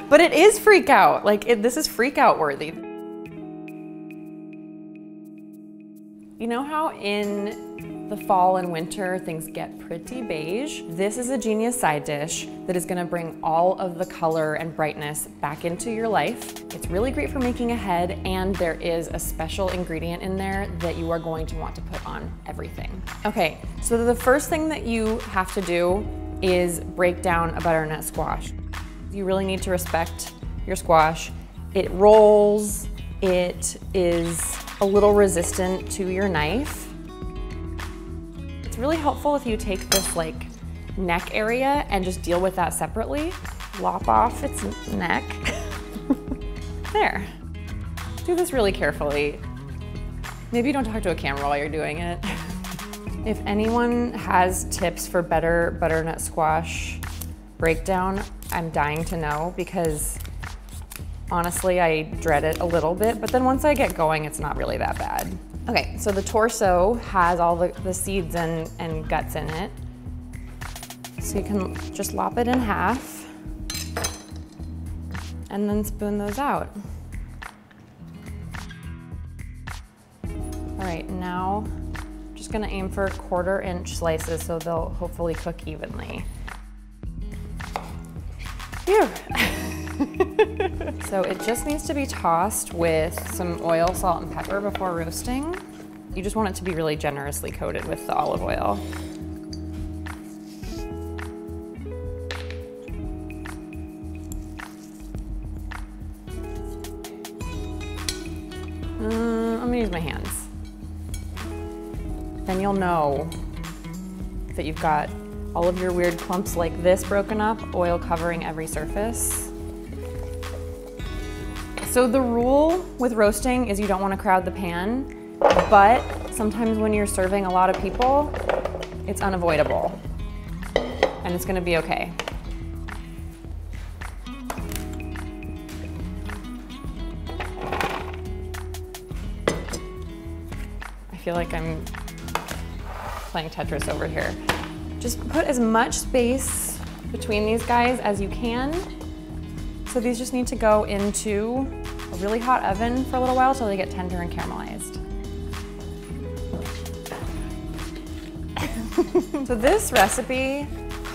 But it is freak out. Like this is freak out worthy. You know how in the fall and winter things get pretty beige? This is a genius side dish that is gonna bring all of the color and brightness back into your life. It's really great for making a head, and there is a special ingredient in there that you are going to want to put on everything. Okay, so the first thing that you have to do is break down a butternut squash. You really need to respect your squash. It rolls, it is a little resistant to your knife. It's really helpful if you take this like neck area and just deal with that separately. Lop off its neck. There. Do this really carefully. Maybe don't talk to a camera while you're doing it. If anyone has tips for better butternut squash breakdown, I'm dying to know, because honestly, I dread it a little bit, but then once I get going, it's not really that bad. Okay, so the torso has all the seeds and guts in it. So you can just lop it in half and then spoon those out. All right, now I'm just gonna aim for 1/4 inch slices so they'll hopefully cook evenly. Phew. So it just needs to be tossed with some oil, salt, and pepper before roasting. You just want it to be really generously coated with the olive oil. I'm gonna use my hands. Then you'll know that you've got all of your weird clumps like this broken up, oil covering every surface. So the rule with roasting is you don't want to crowd the pan, but sometimes when you're serving a lot of people, it's unavoidable, and it's going to be okay. I feel like I'm playing Tetris over here. Just put as much space between these guys as you can. So these just need to go into a really hot oven for a little while till they get tender and caramelized. So this recipe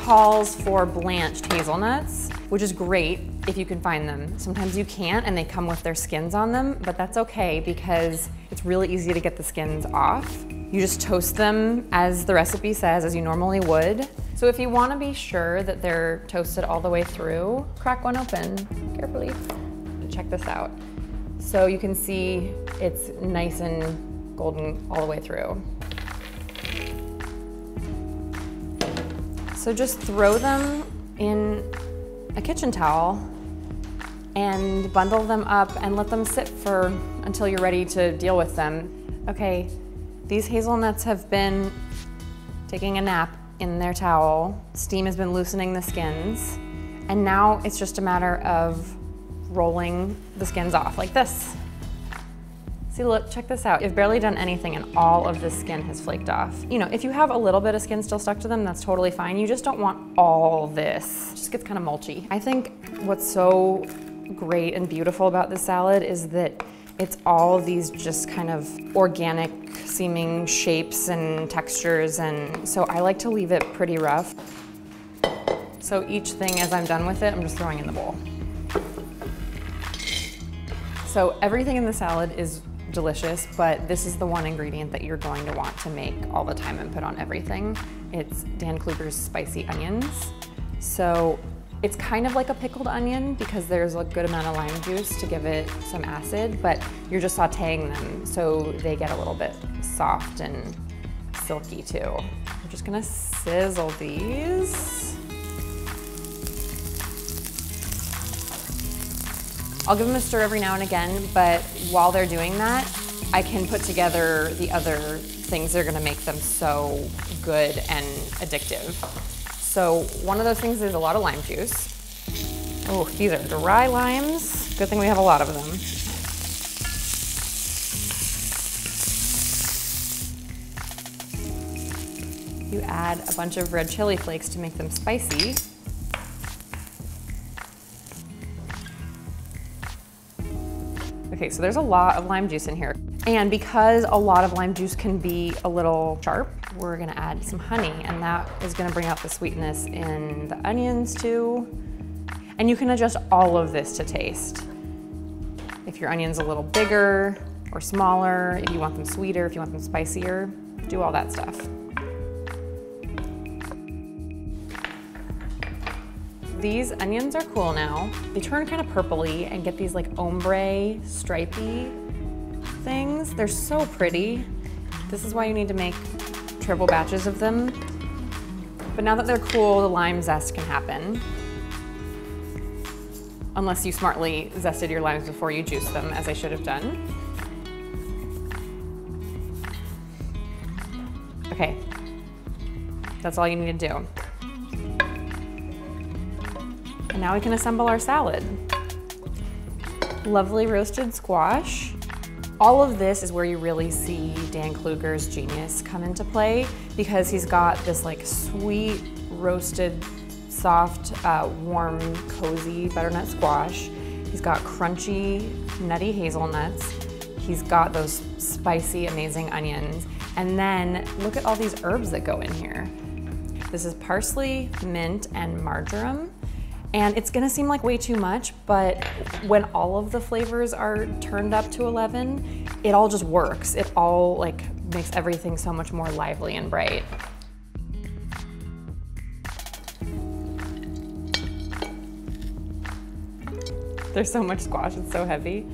calls for blanched hazelnuts, which is great if you can find them. Sometimes you can't and they come with their skins on them, but that's okay because it's really easy to get the skins off. You just toast them as the recipe says, as you normally would. So if you want to be sure that they're toasted all the way through, crack one open carefully. Check this out. So you can see it's nice and golden all the way through. So just throw them in a kitchen towel and bundle them up and let them sit for until you're ready to deal with them. Okay, these hazelnuts have been taking a nap in their towel. Steam has been loosening the skins, and now it's just a matter of rolling the skins off like this. See, look, check this out. You've barely done anything and all of the skin has flaked off. You know, if you have a little bit of skin still stuck to them, that's totally fine. You just don't want all this. It just gets kind of mulchy. I think what's so great and beautiful about this salad is that it's all these just kind of organic seeming shapes and textures, and so I like to leave it pretty rough. So each thing, as I'm done with it, I'm just throwing in the bowl. So everything in the salad is delicious, but this is the one ingredient that you're going to want to make all the time and put on everything. It's Dan Kluger's spicy onions. So it's kind of like a pickled onion because there's a good amount of lime juice to give it some acid, but you're just sauteing them so they get a little bit soft and silky too. I'm just gonna sizzle these. I'll give them a stir every now and again, but while they're doing that, I can put together the other things that are gonna make them so good and addictive. So one of those things is a lot of lime juice. Oh, these are dry limes. Good thing we have a lot of them. You add a bunch of red chili flakes to make them spicy. Okay, so there's a lot of lime juice in here. And because a lot of lime juice can be a little sharp, we're gonna add some honey, and that is gonna bring out the sweetness in the onions too. And you can adjust all of this to taste. If your onion's a little bigger or smaller, if you want them sweeter, if you want them spicier, do all that stuff. These onions are cool now. They turn kind of purpley and get these like ombre, stripy things. They're so pretty. This is why you need to make triple batches of them. But now that they're cool, the lime zest can happen. Unless you smartly zested your limes before you juiced them, as I should have done. Okay, that's all you need to do. And now we can assemble our salad. Lovely roasted squash. All of this is where you really see Dan Kluger's genius come into play, because he's got this like sweet, roasted, soft, warm, cozy butternut squash. He's got crunchy, nutty hazelnuts. He's got those spicy, amazing onions. And then look at all these herbs that go in here. This is parsley, mint, and marjoram. And it's gonna seem like way too much, but when all of the flavors are turned up to 11, it all just works. It all like makes everything so much more lively and bright. There's so much squash, it's so heavy.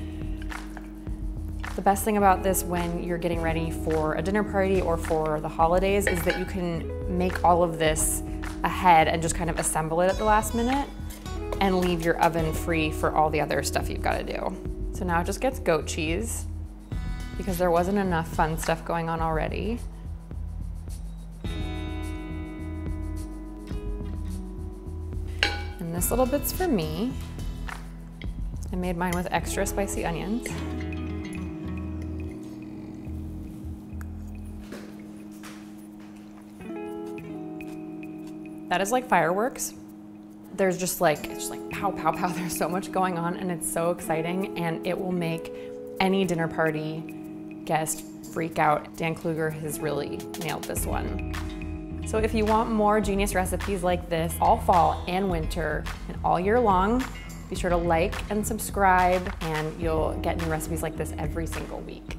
The best thing about this when you're getting ready for a dinner party or for the holidays is that you can make all of this ahead and just kind of assemble it at the last minute and leave your oven free for all the other stuff you've got to do. So now it just gets goat cheese because there wasn't enough fun stuff going on already. And this little bit's for me. I made mine with extra spicy onions. That is like fireworks. There's just like, it's just like pow, pow, pow. There's so much going on and it's so exciting, and it will make any dinner party guest freak out. Dan Kluger has really nailed this one. So if you want more genius recipes like this all fall and winter and all year long, be sure to like and subscribe, and you'll get new recipes like this every single week.